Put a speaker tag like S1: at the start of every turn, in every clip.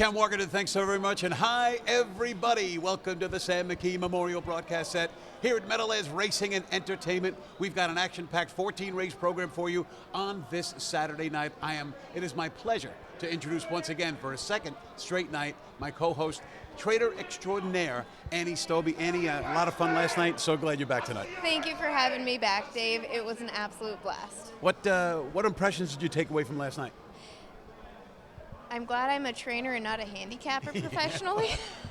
S1: Ken Morgan, thanks so very much. And hi, everybody. Welcome to the Sam McKee Memorial Broadcast Set here at Meadowlands Racing and Entertainment. We've got an action-packed 14-race program for you on this Saturday night. It is my pleasure to introduce once again, for a second straight night, my co-host, trader extraordinaire, Annie Stoebe. Annie, a lot of fun last night. So glad you're back tonight.
S2: Thank you for having me back, Dave. It was an absolute blast.
S1: What impressions did you take away from last night?
S2: I'm glad I'm a trainer and not a handicapper professionally.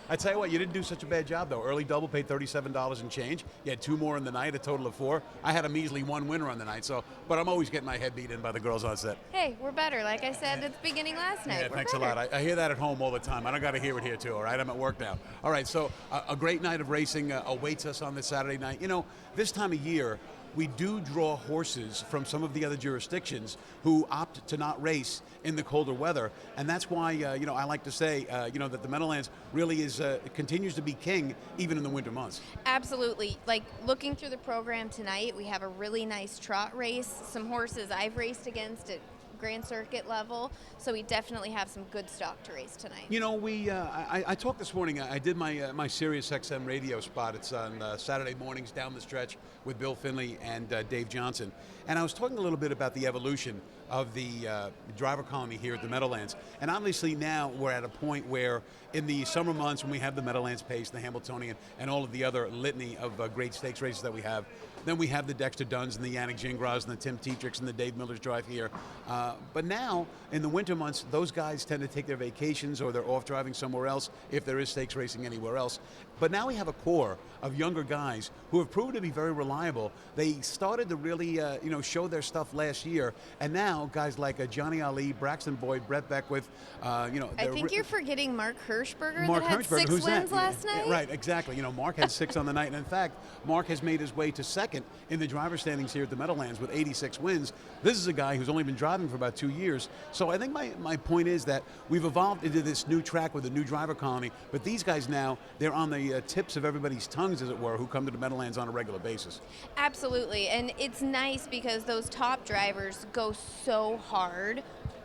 S1: I tell you what, you didn't do such a bad job, though. Early double paid $37 and change. You had two more in the night, a total of four. I had a measly one winner on the night, but I'm always getting my head beat in by the girls on set.
S2: Hey, we're better. Like I said at the beginning last night.
S1: Yeah,
S2: we're
S1: thanks
S2: better.
S1: a lot. I hear that at home all the time. I don't got to hear it here, too, all right? I'm at work now. All right, so a great night of racing awaits us on this Saturday night. You know, this time of year, we do draw horses from some of the other jurisdictions who opt to not race in the colder weather, and that's why I like to say that the Meadowlands really continues to be king even in the winter months.
S2: Absolutely. Like looking through the program tonight, we have a really nice trot race, some horses I've raced against at Grand Circuit level, so we definitely have some good stock to race tonight.
S1: You know, I talked this morning. I did my Sirius XM radio spot. It's on Saturday mornings down the stretch with Bill Finley and Dave Johnson, and I was talking a little bit about the evolution of the driver colony here at the Meadowlands. And obviously now we're at a point where in the summer months when we have the Meadowlands Pace, the Hamiltonian, and all of the other litany of great stakes races that we have, then we have the Dexter Dunns and the Yannick Gingras and the Tim Tetrick's and the Dave Miller's Drive here. But now, in the winter months, those guys tend to take their vacations or they're off driving somewhere else if there is stakes racing anywhere else. But now we have a core of younger guys who have proven to be very reliable. They started to really show their stuff last year, and now guys like Johnny Ali, Braxton Boyd, Brett Beckwith,
S2: I think you're forgetting Mark Hirschberger
S1: Mark
S2: that had
S1: Hirschberger,
S2: 6
S1: who's
S2: wins
S1: that?
S2: last night.
S1: Yeah, right, exactly. You know, Mark had 6 on the night, and in fact, Mark has made his way to second in the driver's standings here at the Meadowlands with 86 wins. This is a guy who's only been driving for about 2 years. So I think my point is that we've evolved into this new track with a new driver colony, but these guys now, they're on the tips of everybody's tongues, as it were, who come to the Meadowlands on a regular basis.
S2: Absolutely, and it's nice because those top drivers go so hard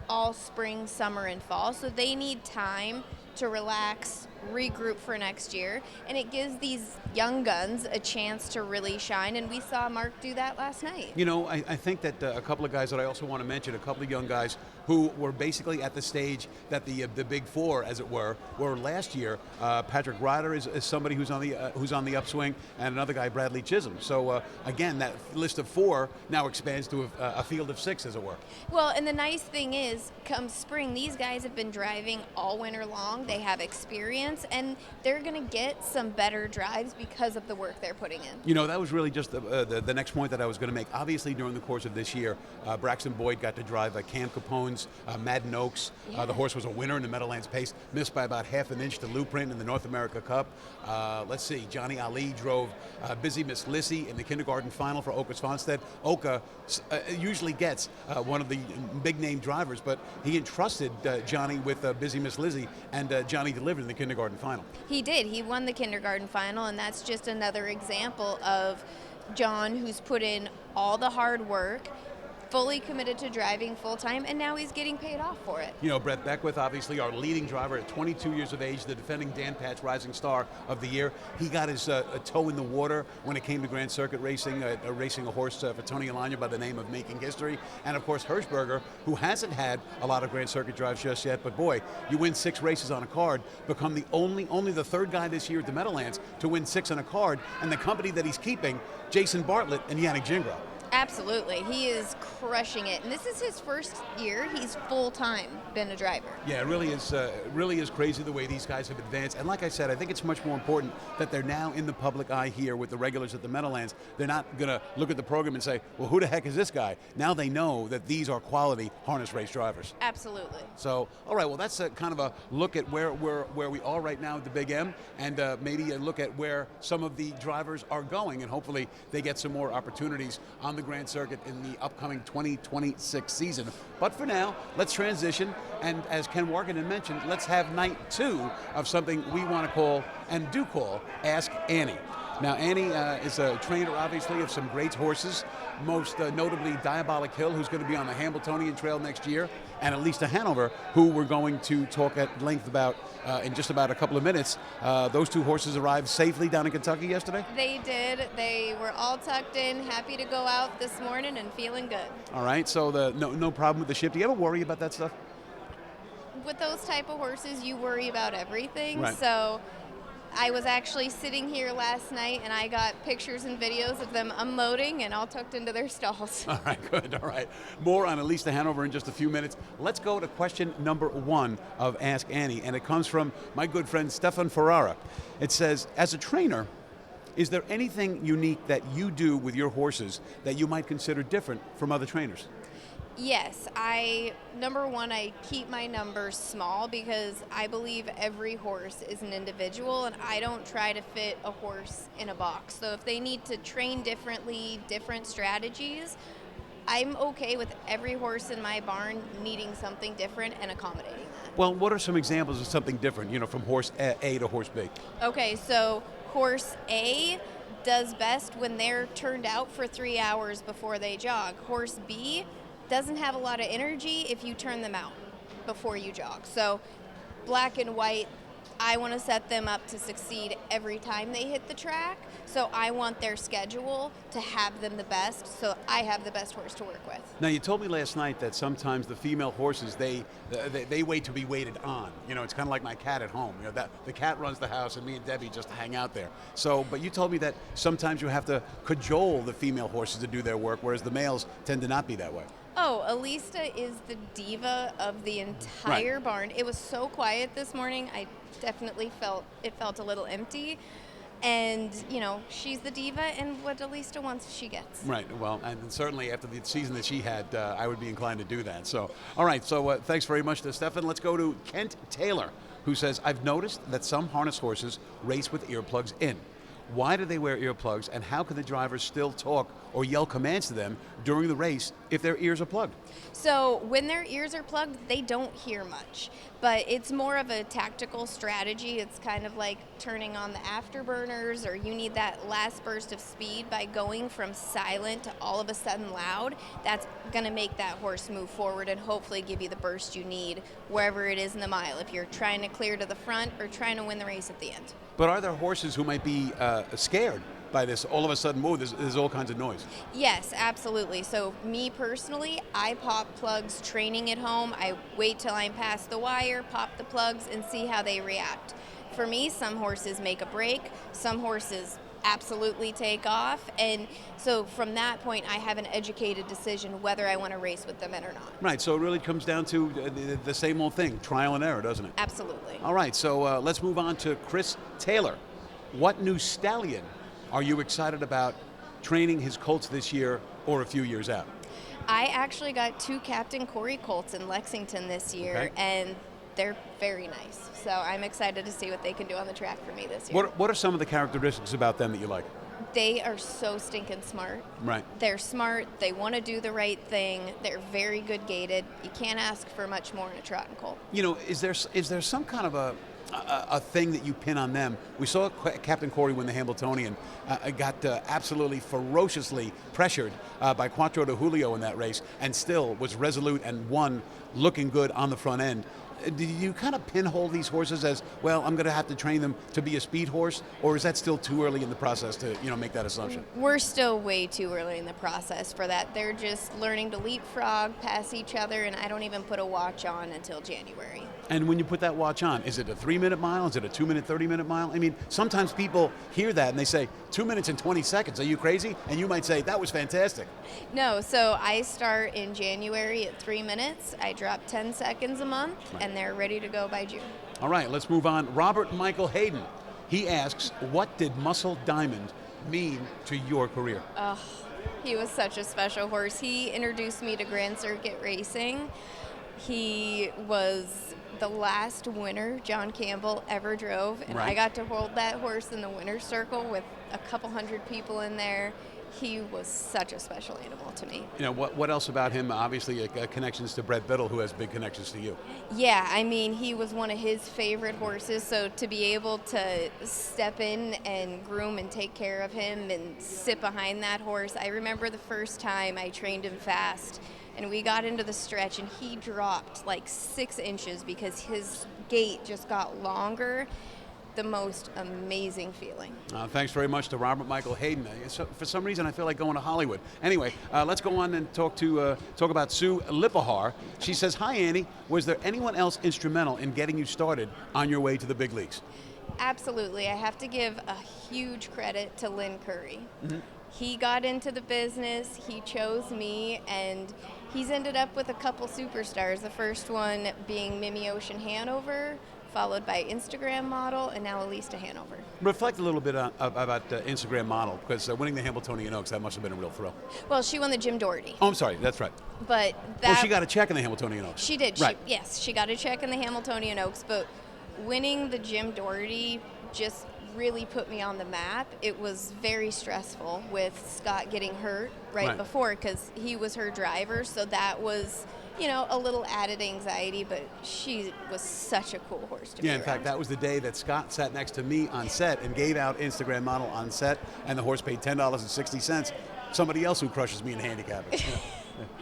S2: all spring, summer, and fall, so they need time to relax, regroup for next year, and it gives these young guns a chance to really shine, and we saw Mark do that last night.
S1: You know, I think that a couple of guys that I also want to mention, a couple of young guys who were basically at the stage that the big four, as it were last year. Patrick Ryder is somebody who's on the upswing, and another guy, Bradley Chisholm. So again, that list of 4 now expands to a field of 6, as it were.
S2: Well, and the nice thing is, come spring, these guys have been driving all winter long. They have experience, and they're going to get some better drives because of the work they're putting in.
S1: You know, that was really just the next point that I was going to make. Obviously, during the course of this year, Braxton Boyd got to drive Cam Capone's Madden Oaks.
S2: Yeah.
S1: The horse was a winner in the Meadowlands Pace, missed by about half an inch to Blueprint in the North America Cup. Let's see, Johnny Ali drove Busy Miss Lissy in the kindergarten final for Oka Svanstedt. Oka usually gets one of the big-name drivers, but he entrusted Johnny with Busy Miss Lizzie, and Johnny delivered in the kindergarten final.
S2: He did. He won the kindergarten final, and that's just another example of John, who's put in all the hard work, fully committed to driving full-time, and now he's getting paid off for it.
S1: You know, Brett Beckwith, obviously our leading driver at 22 years of age, the defending Dan Patch Rising Star of the Year. He got his toe in the water when it came to Grand Circuit racing, racing a horse for Tony Alagna by the name of Making History. And of course, Hirschberger, who hasn't had a lot of Grand Circuit drives just yet, but boy, you win 6 races on a card, become the only the third guy this year at the Meadowlands to win 6 on a card, and the company that he's keeping, Jason Bartlett and Yannick Gingras.
S2: Absolutely. He is crushing it. And this is his first year. He's full-time been a driver.
S1: Yeah, it really is crazy the way these guys have advanced. And like I said, I think it's much more important that they're now in the public eye here with the regulars at the Meadowlands. They're not going to look at the program and say, well, who the heck is this guy? Now they know that these are quality harness race drivers.
S2: Absolutely.
S1: So, all right, well, that's kind of a look at where we are right now at the Big M, and maybe a look at where some of the drivers are going, and hopefully they get some more opportunities on the Grand Circuit in the upcoming 2026 season. But for now, let's transition, and as Ken Wargenden mentioned, let's have night 2 of something we want to call, and do call, Ask Annie. Now, Annie is a trainer, obviously, of some great horses, most notably Diabolic Hill, who's going to be on the Hambletonian Trail next year, and Elista Hanover, who we're going to talk at length about in just about a couple of minutes. Those two horses arrived safely down in Kentucky yesterday?
S2: They did. They were all tucked in, happy to go out this morning and feeling good.
S1: All right, so no problem with the ship. Do you ever worry about that stuff?
S2: With those type of horses, you worry about everything.
S1: Right.
S2: So I was actually sitting here last night, and I got pictures and videos of them unloading and all tucked into their stalls.
S1: All right, good. All right. More on Elista Hanover in just a few minutes. Let's go to question number 1 of Ask Annie, and it comes from my good friend Stefan Ferrara. It says, as a trainer, is there anything unique that you do with your horses that you might consider different from other trainers?
S2: Yes, number one, I keep my numbers small because I believe every horse is an individual, and I don't try to fit a horse in a box. So if they need to train differently, different strategies, I'm okay with every horse in my barn needing something different and accommodating that.
S1: Well, what are some examples of something different, from horse A to horse B?
S2: Okay, so horse A does best when they're turned out for 3 hours before they jog. Horse B doesn't have a lot of energy if you turn them out before you jog. So black and white, I want to set them up to succeed every time they hit the track. So I want their schedule to have them the best, so I have the best horse to work with.
S1: Now, you told me last night that sometimes the female horses, they wait to be waited on. It's kind of like my cat at home. That the cat runs the house and me and Debbie just hang out there. So, but you told me that sometimes you have to cajole the female horses to do their work, whereas the males tend to not be that way.
S2: Oh, Elista is the diva of the entire barn. It was so quiet this morning. I definitely felt a little empty. And, she's the diva, and what Elista wants, she gets.
S1: Right. Well, and certainly after the season that she had, I would be inclined to do that. So, all right. So thanks very much to Stefan. Let's go to Kent Taylor, who says, I've noticed that some harness horses race with earplugs in. Why do they wear earplugs, and how can the drivers still talk or yell commands to them during the race if their ears are plugged?
S2: So when their ears are plugged, they don't hear much, but it's more of a tactical strategy. It's kind of like turning on the afterburners, or you need that last burst of speed by going from silent to all of a sudden loud. That's going to make that horse move forward and hopefully give you the burst you need wherever it is in the mile, if you're trying to clear to the front or trying to win the race at the end.
S1: But are there horses who might be scared by this all of a sudden move? There's all kinds of noise.
S2: Yes, absolutely. So me personally, I pop plugs training at home. I wait till I'm past the wire, pop the plugs, and see how they react. For me, some horses make a break, some horses absolutely take off, and so from that point I have an educated decision whether I want to race with them in or not.
S1: Right, so it really comes down to the same old thing, trial and error, doesn't it?
S2: Absolutely.
S1: All right, so let's move on to Chris Taylor. What new stallion are you excited about training his colts this year or a few years out?
S2: I actually got 2 Captain Corey colts in Lexington this year, and they're very nice. So I'm excited to see what they can do on the track for me this year.
S1: What are some of the characteristics about them that you like?
S2: They are so stinking smart.
S1: Right.
S2: They're smart. They want to do the right thing. They're very good gated. You can't ask for much more in a trotting colt.
S1: Is there some kind of a thing that you pin on them? We saw Captain Corey win the Hambletonian, got absolutely ferociously pressured by Quattro de Julio in that race, and still was resolute and won, looking good on the front end. Do you kind of pinhole these horses as, well, I'm going to have to train them to be a speed horse, or is that still too early in the process to make that assumption?
S2: We're still way too early in the process for that. They're just learning to leapfrog, pass each other, and I don't even put a watch on until January.
S1: And when you put that watch on, is it a 3-minute mile? Is it a 2-minute, 30-minute mile? I mean, sometimes people hear that and they say, 2 minutes and 20 seconds, are you crazy? And you might say, that was fantastic.
S2: No, so I start in January at 3 minutes. I drop 10 seconds a month, and they're ready to go by June.
S1: All right, let's move on. Robert Michael Hayden. He asks, what did Muscle Diamond mean to your career?
S2: Oh, he was such a special horse. He introduced me to Grand Circuit racing. He was the last winner John Campbell ever drove, and I got to hold that horse in the winner's circle with a couple hundred people in there. He was such a special animal to me.
S1: You know, what else about him? Obviously, connections to Brett Biddle, who has big connections to you.
S2: Yeah, I mean, he was one of his favorite horses, so to be able to step in and groom and take care of him and sit behind that horse. I remember the first time I trained him fast, and we got into the stretch, and he dropped like 6 inches because his gait just got longer. The most amazing feeling.
S1: Thanks very much to Robert Michael Hayden. For some reason, I feel like going to Hollywood. Anyway, let's go on and talk about Sue Lipahar. She says, "Hi, Annie. Was there anyone else instrumental in getting you started on your way to the big leagues?"
S2: Absolutely. I have to give a huge credit to Lynn Curry.
S1: Mm-hmm.
S2: He got into the business, he chose me, and he's ended up with a couple superstars. The first one being Mimi Ocean Hanover, followed by Instagram model, and now Elista Hanover.
S1: Reflect a little bit about Instagram model, because winning the Hamiltonian Oaks, that must have been a real thrill.
S2: Well, she won the Jim Doherty.
S1: Oh, I'm sorry, that's right.
S2: But that,
S1: she got a check in the Hamiltonian Oaks.
S2: She did.
S1: Right.
S2: Yes, she got a check in the Hamiltonian Oaks, but winning the Jim Doherty just really put me on the map. It was very stressful with Scott getting hurt right before, because he was her driver, so that was, you know, a little added anxiety, but she was such a cool horse to be around.
S1: In fact, that was the day that Scott sat next to me on set and gave out Instagram model on set, and the horse paid $10.60. Somebody else who crushes me in handicapping.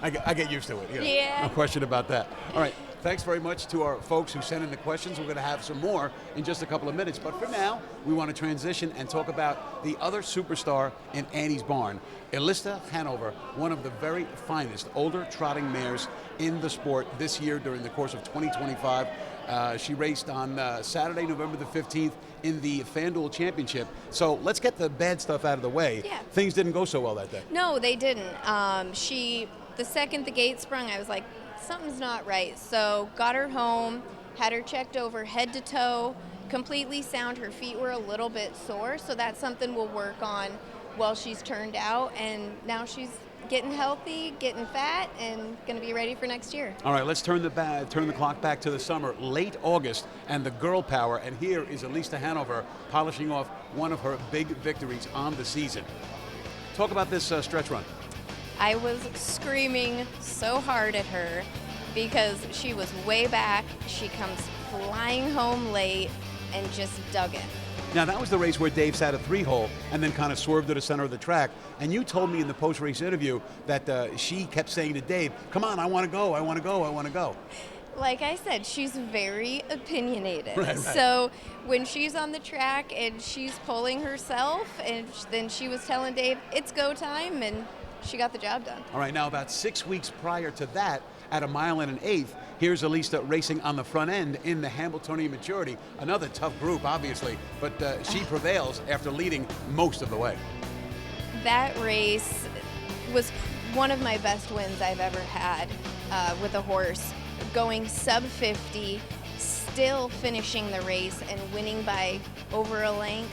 S1: I get used to it.
S2: Yeah.
S1: No question about that. All right. Thanks very much to our folks who sent in the questions. We're going to have some more in just a couple of minutes. But for now, we want to transition and talk about the other superstar in Annie's barn, Elista Hanover, one of the very finest older trotting mares in the sport this year during the course of 2025. She raced on Saturday, November the 15th in the FanDuel Championship. So let's get the bad stuff out of the way.
S2: Yeah.
S1: Things didn't go so well that day.
S2: No, they didn't. The second the gate sprung, I was like, something's not right. So got her home, had her checked over head to toe, completely sound. Her feet were a little bit sore, so that's something we'll work on while she's turned out. And now she's getting healthy, getting fat, and going to be ready for next year.
S1: All right, let's turn the clock back to the summer, late August, and the girl power. And here is Elista Hanover polishing off one of her big victories on the season. Talk about this stretch run.
S2: I was screaming so hard at her because she was way back. She comes flying home late and just dug it.
S1: Now, that was the race where Dave sat a 3-hole and then kind of swerved to the center of the track. And you told me in the post-race interview that she kept saying to Dave, "Come on, I want to go, I want to go, I want to go."
S2: Like I said, she's very opinionated.
S1: Right.
S2: So when she's on the track and she's pulling herself, and then she was telling Dave, "It's go time," and she got the job done.
S1: All right, now about 6 weeks prior to that, at 1 1/8 miles, here's Elista racing on the front end in the Hamiltonian Maturity. Another tough group, obviously, but she prevails after leading most of the way.
S2: That race was one of my best wins I've ever had with a horse. Going sub 50, still finishing the race and winning by over a length.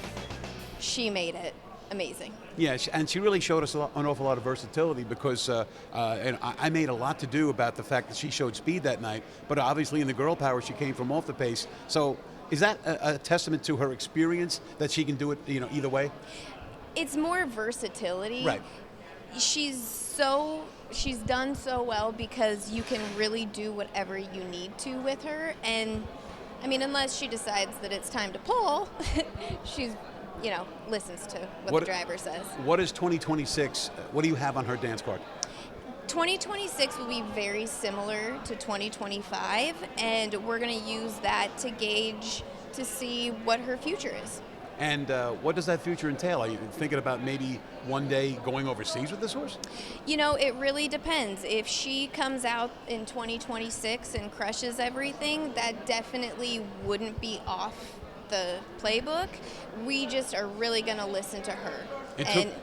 S2: She made it amazing.
S1: Yeah, and she really showed us an awful lot of versatility, because and I made a lot to do about the fact that she showed speed that night, but obviously in the girl power she came from off the pace. So is that a testament to her experience that she can do it, either way?
S2: It's more versatility.
S1: Right.
S2: She's done so well because you can really do whatever you need to with her, and I mean, unless she decides that it's time to pull, she's listens to what the driver says.
S1: What is 2026? What do you have on her dance card?
S2: 2026 will be very similar to 2025, and we're going to use that to gauge to see what her future is.
S1: And what does that future entail? Are you thinking about maybe one day going overseas with this horse?
S2: It really depends. If she comes out in 2026 and crushes everything, that definitely wouldn't be off the playbook. We just are really going to listen to her.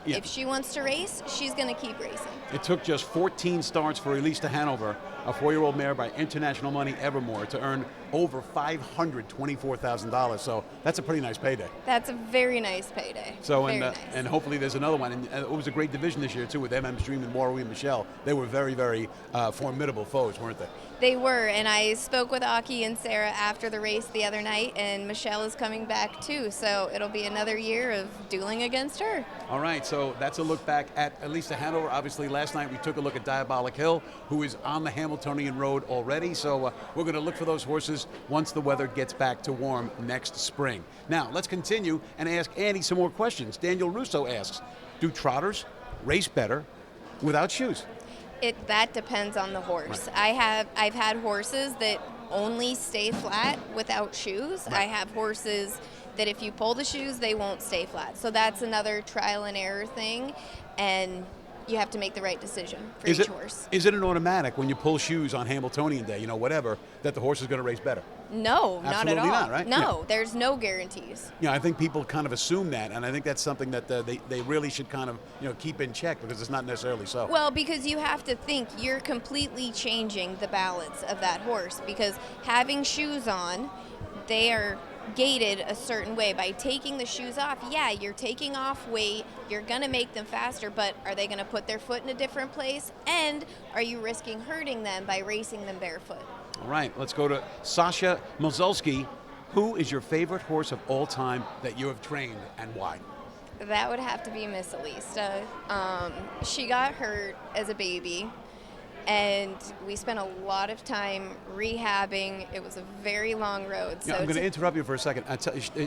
S2: If she wants to race, she's going to keep racing.
S1: It took just 14 starts for Elista Hanover, a 4-year-old mare by International Money Evermore, to earn over $524,000. So that's a pretty nice payday.
S2: That's a very nice payday.
S1: So
S2: very nice.
S1: and hopefully there's another one. And it was a great division this year too with MM Stream and Warwick and Michelle. They were very, very formidable foes, weren't they?
S2: They were, and I spoke with Aki and Sarah after the race the other night, and Michelle is coming back too, so it'll be another year of dueling against her.
S1: All right, so that's a look back at Elista Hanover. Obviously, last night we took a look at Diabolic Hill, who is on the Hamiltonian Road already, so we're going to look for those horses once the weather gets back to warm next spring. Now, let's continue and ask Annie some more questions. Daniel Russo asks, do trotters race better without shoes?
S2: That depends on the horse.
S1: Right.
S2: I've had horses that only stay flat without shoes.
S1: Right.
S2: I have horses that if you pull the shoes, they won't stay flat. So that's another trial and error thing, and you have to make the right decision for each horse.
S1: Is it an automatic when you pull shoes on Hamiltonian Day, whatever, that the horse is going to race better?
S2: No, not at all.
S1: Absolutely not, right?
S2: No,
S1: Yeah.
S2: There's no guarantees.
S1: I think people kind of assume that, and I think that's something that they really should kind of keep in check because it's not necessarily so.
S2: Well, because you have to think you're completely changing the balance of that horse, because having shoes on, they are gated a certain way. By taking the shoes off, yeah, you're taking off weight, you're going to make them faster, but are they going to put their foot in a different place? And are you risking hurting them by racing them barefoot?
S1: All right, let's go to Sasha Mozulski. Who is your favorite horse of all time that you have trained, and why?
S2: That would have to be Miss Elista. She got hurt as a baby, and we spent a lot of time rehabbing. It was a very long road. So
S1: I'm going to interrupt you for a second.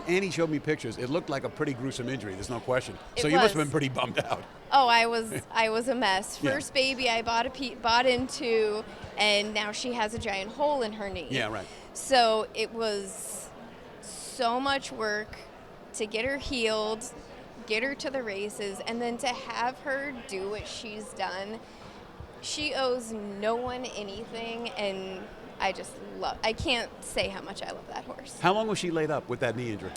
S1: Annie showed me pictures. It looked like a pretty gruesome injury. There's no question. So you must have been pretty bummed out.
S2: Oh, I was a mess.
S1: Yeah.
S2: First baby I bought into, and now she has a giant hole in her knee.
S1: Yeah, right.
S2: So it was so much work to get her healed, get her to the races, and then to have her do what she's done. She owes no one anything, and I can't say how much I love that horse.
S1: How long was she laid up with that knee injury?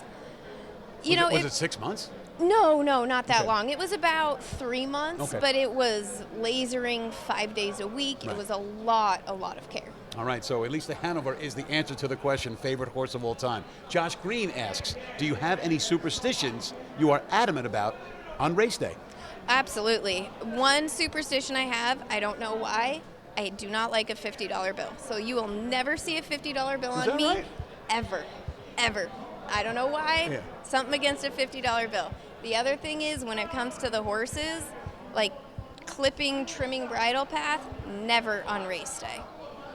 S1: Was it 6 months?
S2: No, not that
S1: Okay.
S2: long. It was about 3 months,
S1: Okay.
S2: but it was lasering 5 days a week.
S1: Right.
S2: It was a lot of care.
S1: All right, so Elista Hanover is the answer to the question, favorite horse of all time. Josh Green asks, do you have any superstitions you are adamant about on race day?
S2: Absolutely. One superstition I have, I don't know why, I do not like a $50 bill. So you will never see a $50 bill
S1: Is
S2: on
S1: that
S2: me,
S1: right?
S2: ever. I don't know why.
S1: Yeah.
S2: Something against a $50 bill. The other thing is, when it comes to the horses, like clipping, trimming bridle path, never on race day.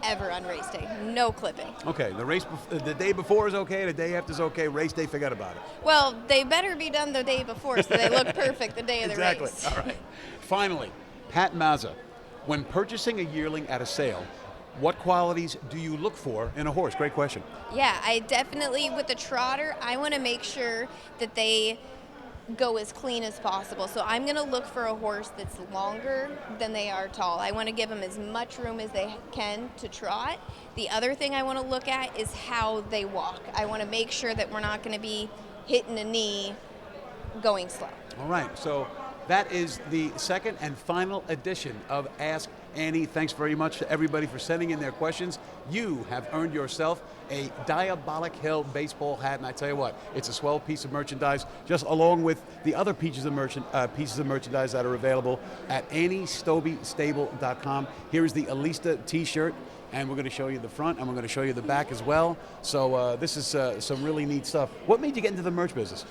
S2: Ever on race day. No clipping.
S1: Okay, the day before is okay, the day after is okay, race day, forget about it.
S2: Well, they better be done the day before so they look perfect the day of the
S1: Exactly.
S2: race.
S1: All right. Finally, Pat Mazza, when purchasing a yearling at a sale, what qualities do you look for in a horse? Great question.
S2: Yeah, I definitely, with the trotter, I want to make sure that they go as clean as possible. So I'm going to look for a horse that's longer than they are tall. I want to give them as much room as they can to trot. The other thing I want to look at is how they walk. I want to make sure that we're not going to be hitting a knee going slow.
S1: All right, so that is the second and final edition of Ask Annie. Thanks very much to everybody for sending in their questions. You have earned yourself a Diabolic Hill baseball hat, and I tell you what, it's a swell piece of merchandise, just along with the other pieces of merchandise that are available at AnnieStobeStable.com. Here is the Elista t-shirt, and we're going to show you the front, and we're going to show you the back as well. So this is some really neat stuff. What made you get into the merch business?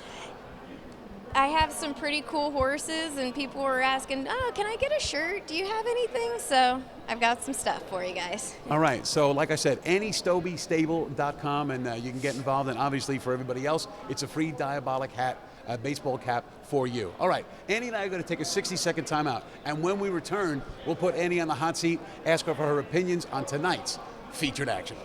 S2: I have some pretty cool horses, and people were asking, oh, can I get a shirt? Do you have anything? So I've got some stuff for you guys.
S1: All right, so like I said, AnnieStobeStable.com, and you can get involved, and obviously for everybody else, it's a free Diabolic hat, baseball cap for you. All right, Annie and I are going to take a 60-second timeout, and when we return, we'll put Annie on the hot seat, ask her for her opinions on tonight's featured action.